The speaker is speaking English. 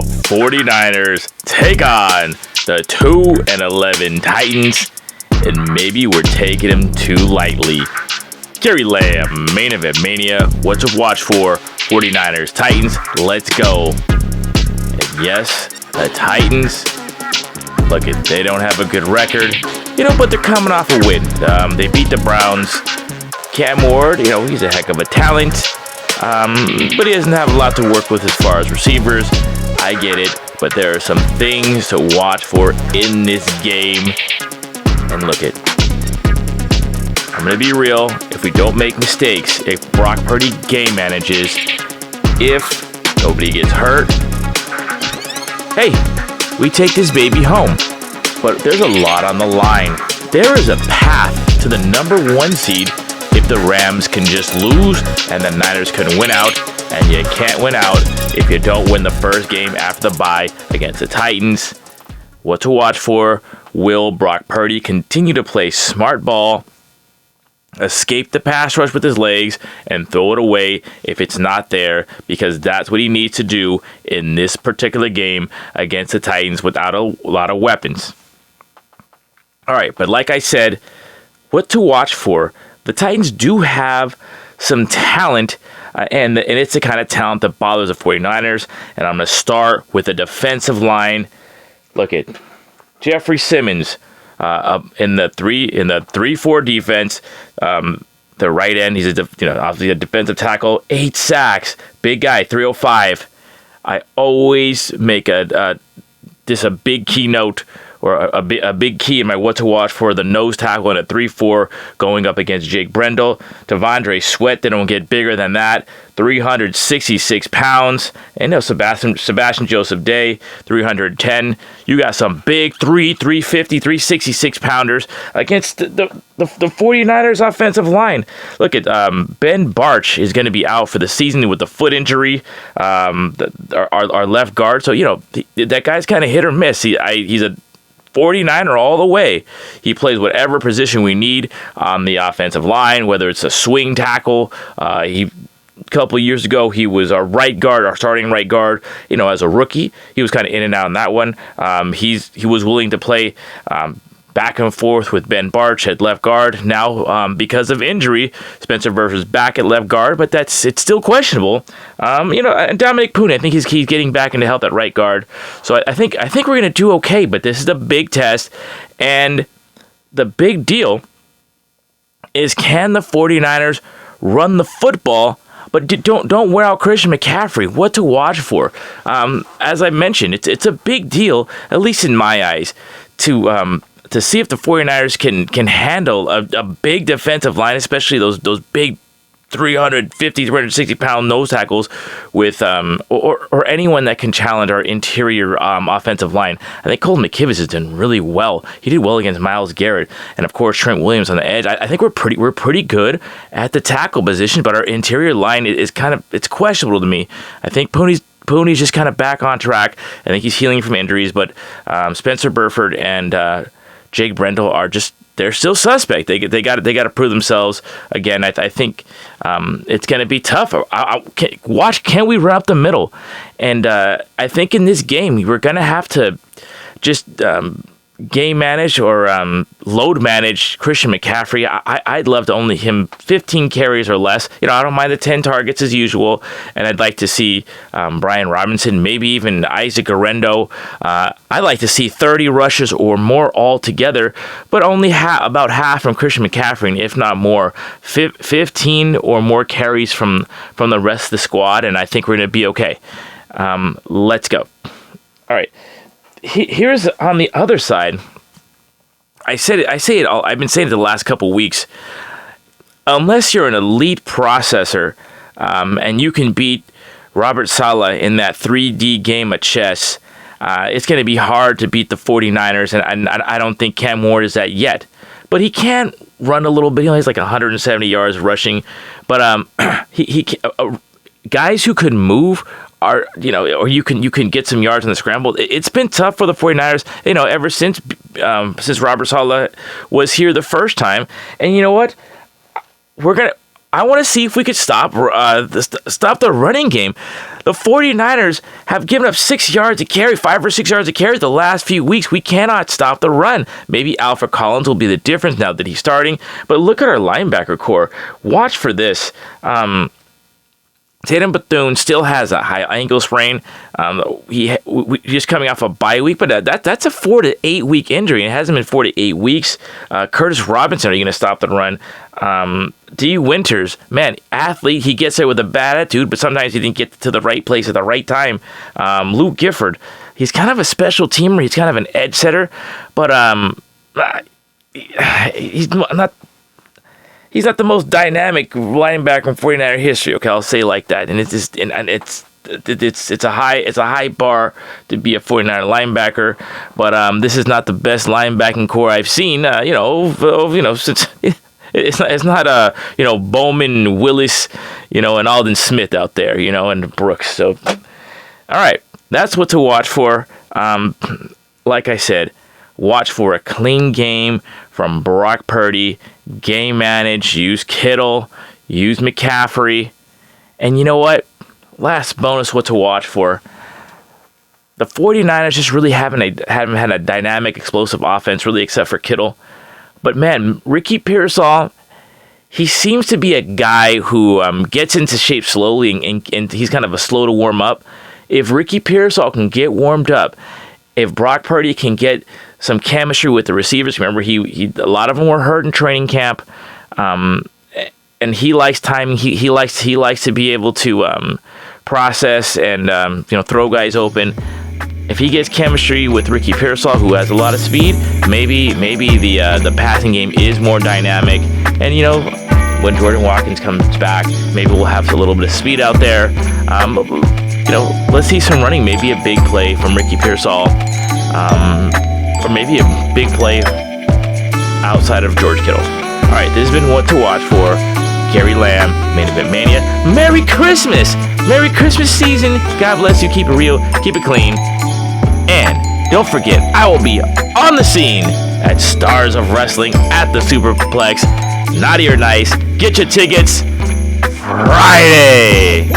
the 49ers take on the 2-11 Titans, and maybe we're taking them too lightly. Gary Lamm, main event Mania. What to watch for? 49ers, Titans, let's go. And yes, the Titans, look, they don't have a good record, but they're coming off a win. They beat the Browns. Cam Ward, he's a heck of a talent, but he doesn't have a lot to work with as far as receivers. I get it, but there are some things to watch for in this game. And look it, I'm going to be real. If we don't make mistakes, if Brock Purdy game manages, if nobody gets hurt, hey, we take this baby home. But there's a lot on the line. There is a path to the number 1 seed if the Rams can just lose and the Niners can win out. And you can't win out if you don't win the first game after the bye against the Titans. What to watch for? Will Brock Purdy continue to play smart ball, escape the pass rush with his legs, and throw it away if it's not there? Because that's what he needs to do in this particular game against the Titans without a lot of weapons. All right, but like I said, what to watch for? The Titans do have some talent, and it's the kind of talent that bothers the 49ers. And I'm going to start with the defensive line. Look at Jeffrey Simmons in the 3-4 defense. The right end, he's obviously a defensive tackle. 8 sacks, big guy, 305. I always make a big keynote or a big key in my what to watch for the nose tackle in a 3-4 going up against Jake Brendel. Devondre Sweat, they don't get bigger than that. 366 pounds. And Sebastian Joseph Day, 310. You got some big 350, 366 pounders against the 49ers offensive line. Look at Ben Barch is going to be out for the season with the foot injury. Our left guard. So, that guy's kind of hit or miss. He's a 49er all the way. He plays whatever position we need on the offensive line, whether it's a swing tackle. A couple of years ago, he was our right guard, our starting right guard. As a rookie, he was kind of in and out on that one. He was willing to play back and forth with Ben Barch at left guard. Now, because of injury, Spencer Burford's back at left guard, but it's still questionable. And Dominic Poon, I think he's getting back into health at right guard. So I think we're going to do okay, but this is the big test. And the big deal is, can the 49ers run the football, but don't wear out Christian McCaffrey? What to watch for? As I mentioned, it's a big deal, at least in my eyes, to see if the 49ers can handle a big defensive line, especially those big 350, 360-pound nose tackles with or anyone that can challenge our interior offensive line. I think Colton McKivitz has done really well. He did well against Myles Garrett, and of course Trent Williams on the edge. I think we're pretty good at the tackle position, but our interior line is it's questionable to me. I think Pony's just kind of back on track. I think he's healing from injuries, but Spencer Burford and Jake Brendel they're still suspect. They got to prove themselves again. I think it's going to be tough. Can we run up the middle? And I think in this game we're going to have to just game manage or load manage Christian McCaffrey. I'd love to only him 15 carries or less. I don't mind the 10 targets as usual, and I'd like to see Brian Robinson, maybe even Isaac Arendo. I'd like to see 30 rushes or more altogether, but only about half from Christian McCaffrey, if not more. 15 or more carries from the rest of the squad, and I think we're going to be okay. Let's go. All right. Here's on the other side. I say it all. I've been saying it the last couple weeks. Unless you're an elite processor, and you can beat Robert Saleh in that 3D game of chess, it's going to be hard to beat the 49ers, and I don't think Cam Ward is that yet. But he can run a little bit. He's like 170 yards rushing. But guys who can move are, or you can get some yards in the scramble. It's been tough for the 49ers, ever since Robert Saleh was here the first time. And you know what? I want to see if we could stop the running game. The 49ers have given up 6 yards a carry, 5 or 6 yards a carry the last few weeks. We cannot stop the run. Maybe Alfred Collins will be the difference now that he's starting. But look at our linebacker core. Watch for this. Tatum Bethune still has a high ankle sprain. He's just coming off a bye week, but that's a 4 to 8 week injury. It hasn't been 4 to 8 weeks. Curtis Robinson, are you going to stop the run? D. Winters, man, athlete. He gets there with a bad attitude, but sometimes he didn't get to the right place at the right time. Luke Gifford, he's kind of a special teamer. He's kind of an edge setter, but he's not. He's not the most dynamic linebacker in 49er history. Okay, I'll say it like that. And it's just, and it's a high bar to be a 49er linebacker. But this is not the best linebacking core I've seen. Since it's not Bowman, Willis, and Alden Smith out there, and Brooks. So, all right, that's what to watch for. Like I said, watch for a clean game from Brock Purdy. Game manage, use Kittle, use McCaffrey. And you know what? Last bonus what to watch for. The 49ers just really haven't had a dynamic, explosive offense, really, except for Kittle. But man, Ricky Pearsall, he seems to be a guy who gets into shape slowly, and he's kind of a slow to warm up. If Ricky Pearsall can get warmed up, if Brock Purdy can get some chemistry with the receivers, remember a lot of them were hurt in training camp, and he likes timing. He likes to be able to process and throw guys open. If he gets chemistry with Ricky Pearsall, who has a lot of speed, maybe the passing game is more dynamic. And when Jordan Watkins comes back, maybe we'll have a little bit of speed out there. Let's see some running, maybe a big play from Ricky Pearsall, or maybe a big play outside of George Kittle. All right, this has been what to watch for. Gary Lamm, Main Event Mania. Merry Christmas! Merry Christmas season. God bless you. Keep it real. Keep it clean. And don't forget, I will be on the scene at Stars of Wrestling at the Superplex. Naughty or nice. Get your tickets Friday.